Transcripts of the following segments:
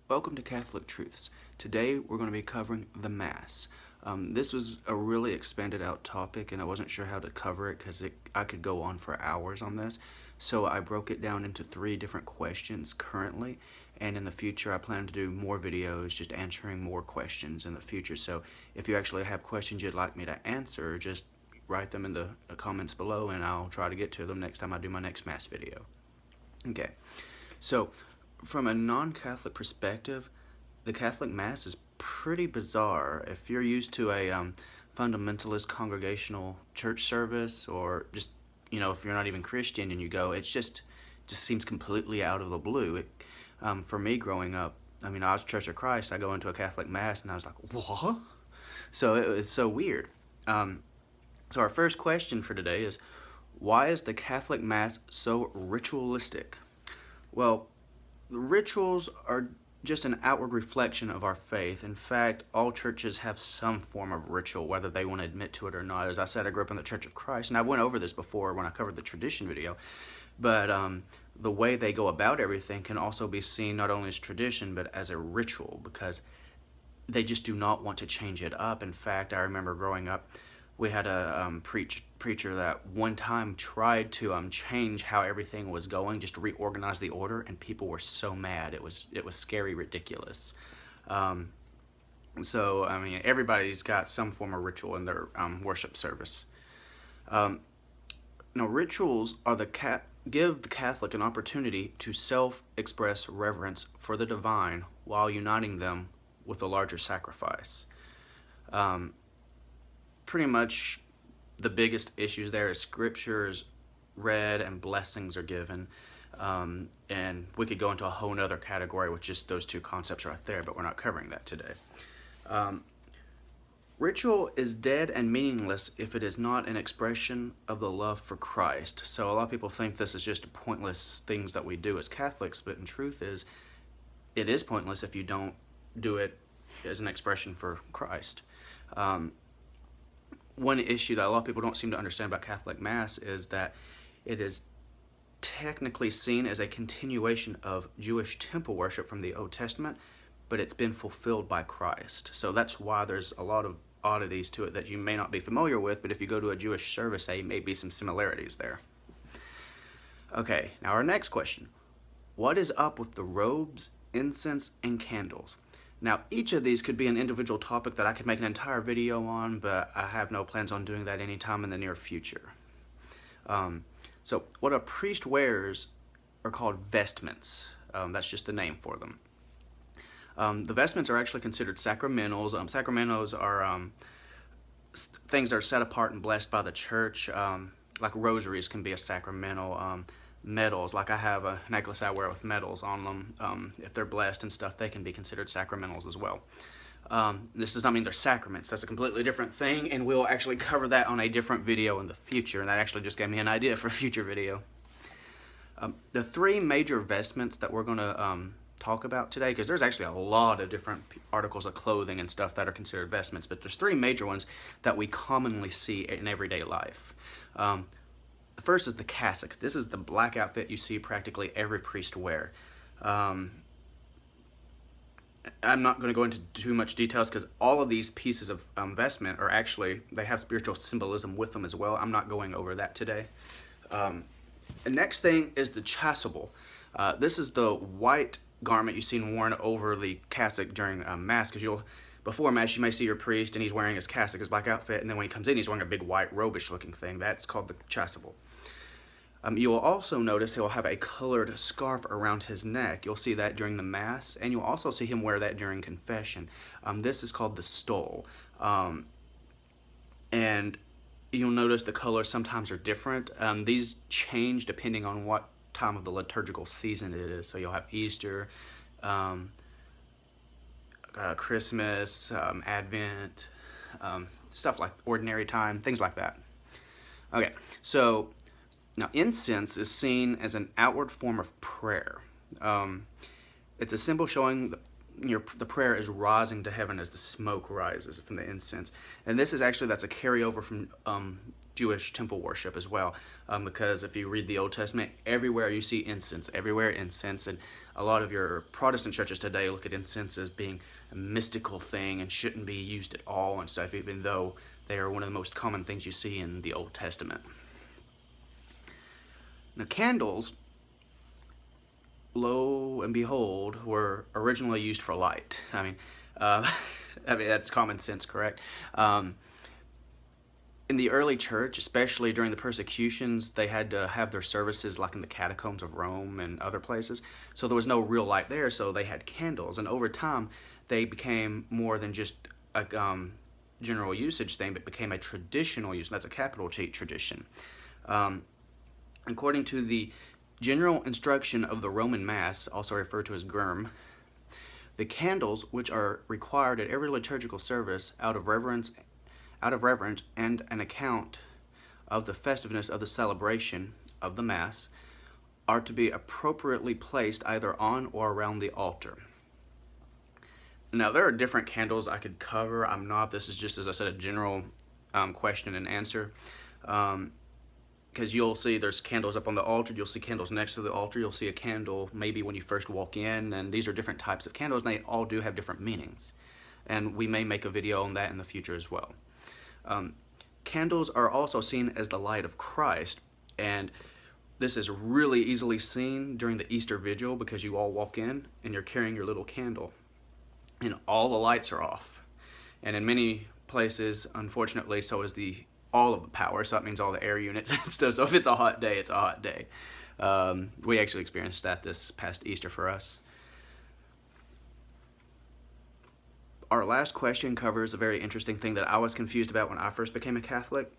Welcome to Catholic Truths. Today we're going to be covering the Mass. This was a really expanded out topic and I wasn't sure how to cover it because I could go on for hours on this. So I broke it down into 3 different questions currently, and in the future I plan to do more videos just answering more questions in the future. So if you actually have questions you'd like me to answer, just write them in the comments below and I'll try to get to them next time I do my next Mass video. Okay, so from a non-Catholic perspective, the Catholic Mass is pretty bizarre. If you're used to a fundamentalist congregational church service, or just, if you're not even Christian and you go, it just seems completely out of the blue. For me growing up, I was Church of Christ, I go into a Catholic Mass and I was like, what? So it was so weird. So our first question for today is, why is the Catholic Mass so ritualistic? Well, the rituals are just an outward reflection of our faith. In fact, all churches have some form of ritual, whether they want to admit to it or not. As I said, I grew up in the Church of Christ, and I went over this before when I covered the tradition video. But the way they go about everything can also be seen not only as tradition, but as a ritual, because they just do not want to change it up. In fact, I remember growing up, we had a preacher that one time tried to change how everything was going, just to reorganize the order, and people were so mad. It was scary, ridiculous. So everybody's got some form of ritual in their worship service. Now, rituals are give the Catholic an opportunity to self-express reverence for the divine while uniting them with a larger sacrifice. Pretty much the biggest issues there is scriptures read and blessings are given, and we could go into a whole nother category with just those 2 concepts right there, but we're not covering that today. Ritual is dead and meaningless if it is not an expression of the love for Christ. So a lot of people think this is just pointless things that we do as Catholics, but in truth it is pointless if you don't do it as an expression for Christ. One issue that a lot of people don't seem to understand about Catholic Mass is that it is technically seen as a continuation of Jewish temple worship from the Old Testament, but it's been fulfilled by Christ. So that's why there's a lot of oddities to it that you may not be familiar with, but if you go to a Jewish service, there may be some similarities there. Okay, now our next question. What is up with the robes, incense, and candles? Now, each of these could be an individual topic that I could make an entire video on, but I have no plans on doing that anytime in the near future. So what a priest wears are called vestments. That's just the name for them. The vestments are actually considered sacramentals. Sacramentals are things that are set apart and blessed by the church. Like rosaries can be a sacramental. Medals, like I have a necklace I wear with medals on them, if they're blessed and stuff, they can be considered sacramentals as well. This does not mean they're sacraments. That's a completely different thing, and we'll actually cover that on a different video in the future, and that actually just gave me an idea for a future video. The 3 major vestments that we're going to talk about today, because there's actually a lot of different articles of clothing and stuff that are considered vestments, but there's 3 major ones that we commonly see in everyday life. The first is the cassock. This is the black outfit you see practically every priest wear. I'm not going to go into too much details because all of these pieces of vestment are actually, they have spiritual symbolism with them as well. I'm not going over that today. The next thing is the chasuble. This is the white garment you've seen worn over the cassock during Mass, because before Mass you may see your priest and he's wearing his cassock, his black outfit, and then when he comes in he's wearing a big white robish looking thing. That's called the chasuble. You will also notice he'll have a colored scarf around his neck. You'll see that during the Mass, and you'll also see him wear that during confession. This is called the stole. And you'll notice the colors sometimes are different. These change depending on what time of the liturgical season it is. So you'll have Easter, Christmas, Advent, stuff like ordinary time, things like that. Okay, so now incense is seen as an outward form of prayer. It's a symbol showing the prayer is rising to heaven as the smoke rises from the incense. And this is actually, that's a carryover from Jewish temple worship as well, because if you read the Old Testament, everywhere you see incense, everywhere incense, and a lot of your Protestant churches today look at incense as being a mystical thing and shouldn't be used at all and stuff, even though they are one of the most common things you see in the Old Testament. Now, candles, lo and behold, were originally used for light. I mean, that's common sense, correct? In the early church, especially during the persecutions, they had to have their services like in the catacombs of Rome and other places. So there was no real light there, so they had candles. And over time, they became more than just a general usage thing, but became a traditional use. That's a capital T tradition. According to the general instruction of the Roman Mass, also referred to as Germ, the candles, which are required at every liturgical service out of reverence and an account of the festiveness of the celebration of the Mass, are to be appropriately placed either on or around the altar. Now, there are different candles I could cover. This is just, as I said, a general question and answer. Because you'll see there's candles up on the altar, you'll see candles next to the altar, you'll see a candle maybe when you first walk in, and these are different types of candles, and they all do have different meanings. And we may make a video on that in the future as well. Candles are also seen as the light of Christ, and this is really easily seen during the Easter Vigil because you all walk in and you're carrying your little candle, and all the lights are off. And in many places, unfortunately, so is all of the power, so that means all the air units and stuff. So if it's a hot day, it's a hot day. We actually experienced that this past Easter for us. Our last question covers a very interesting thing that I was confused about when I first became a Catholic.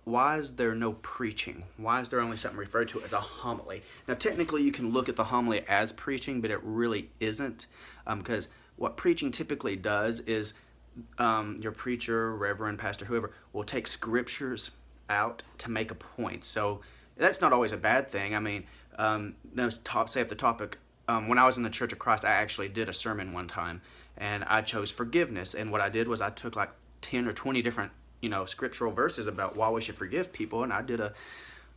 Why is there no preaching? Why is there only something referred to as a homily? Now, technically, you can look at the homily as preaching, but it really isn't, because what preaching typically does is your preacher, reverend, pastor, whoever, will take scriptures out to make a point. So that's not always a bad thing. I mean, say if the topic, when I was in the Church of Christ, I actually did a sermon one time, and I chose forgiveness. And what I did was I took like 10 or 20 different, scriptural verses about why we should forgive people, and I did a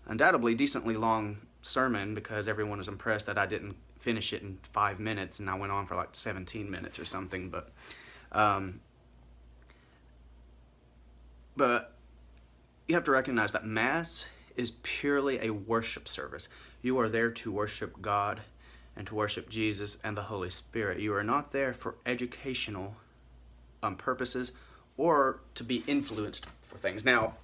undoubtedly decently long sermon because everyone was impressed that I didn't finish it in 5 minutes, and I went on for like 17 minutes or something. But you have to recognize that Mass is purely a worship service. You are there to worship God and to worship Jesus and the Holy Spirit. You are not there for educational purposes or to be influenced for things. Now,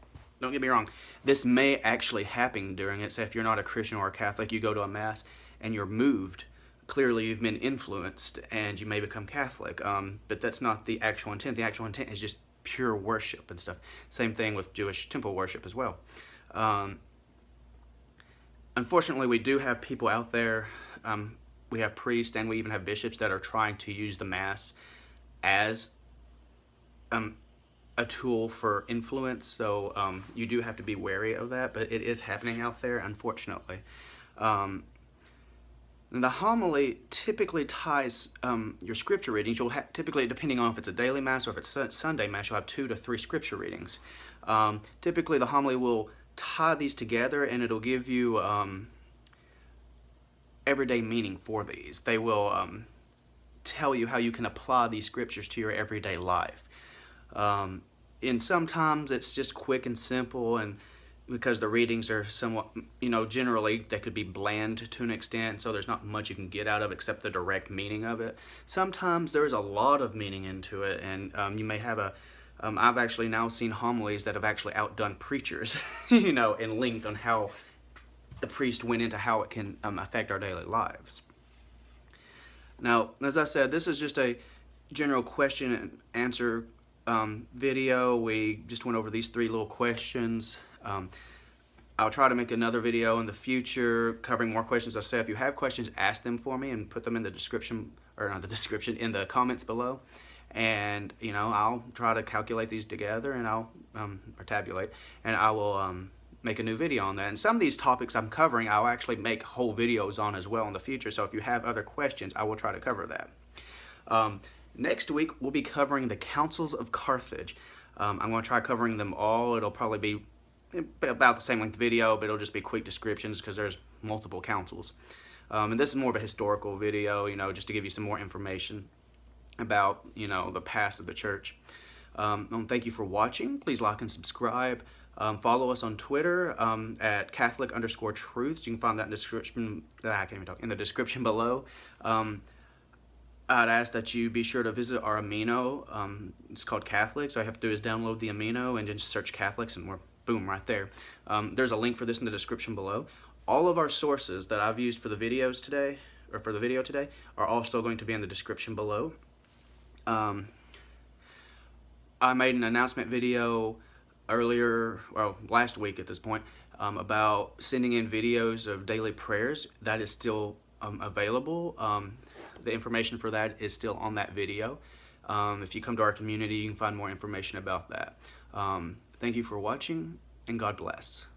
don't get me wrong, this may actually happen during it. Say if you're not a Christian or a Catholic, you go to a Mass and you're moved. Clearly you've been influenced and you may become Catholic, but that's not the actual intent. The actual intent is just pure worship and stuff. Same thing with Jewish temple worship as well. Unfortunately, we do have people out there, we have priests and we even have bishops that are trying to use the Mass as a tool for influence, so you do have to be wary of that, but it is happening out there, unfortunately. The homily typically ties your scripture readings. You'll typically, depending on if it's a daily Mass or if it's Sunday Mass, you'll have 2 to 3 scripture readings. Typically, the homily will tie these together, and it'll give you everyday meaning for these. They will tell you how you can apply these scriptures to your everyday life. And sometimes it's just quick and simple, and because the readings are somewhat, generally they could be bland to an extent, so there's not much you can get out of except the direct meaning of it. Sometimes there's a lot of meaning into it, and you may have I've actually now seen homilies that have actually outdone preachers, in length on how the priest went into how it can affect our daily lives. Now, as I said, this is just a general question and answer video. We just went over these 3 little questions. I'll try to make another video in the future covering more questions. I say if you have questions, ask them for me and put them in the description, or not the description, in the comments below. And, I'll try to calculate these together, and I'll, or tabulate, and I will make a new video on that. And some of these topics I'm covering, I'll actually make whole videos on as well in the future. So if you have other questions, I will try to cover that. Next week, we'll be covering the councils of Carthage. I'm going to try covering them all. It'll probably be about the same length video, but it'll just be quick descriptions because there's multiple councils. And this is more of a historical video, just to give you some more information about, the past of the church. Thank you for watching. Please like and subscribe. Follow us on Twitter at Catholic_truths. You can find that in the description below. I'd ask that you be sure to visit our Amino. It's called Catholic, so all you have to do is download the Amino and just search Catholics, and we're boom right there. There's a link for this in the description below. All of our sources that I've used for the videos today, or for the video today, are also going to be in the description below. I made an announcement video last week at this point, about sending in videos of daily prayers. That is still available. The information for that is still on that video. If you come to our community, you can find more information about that. Thank you for watching, and God bless.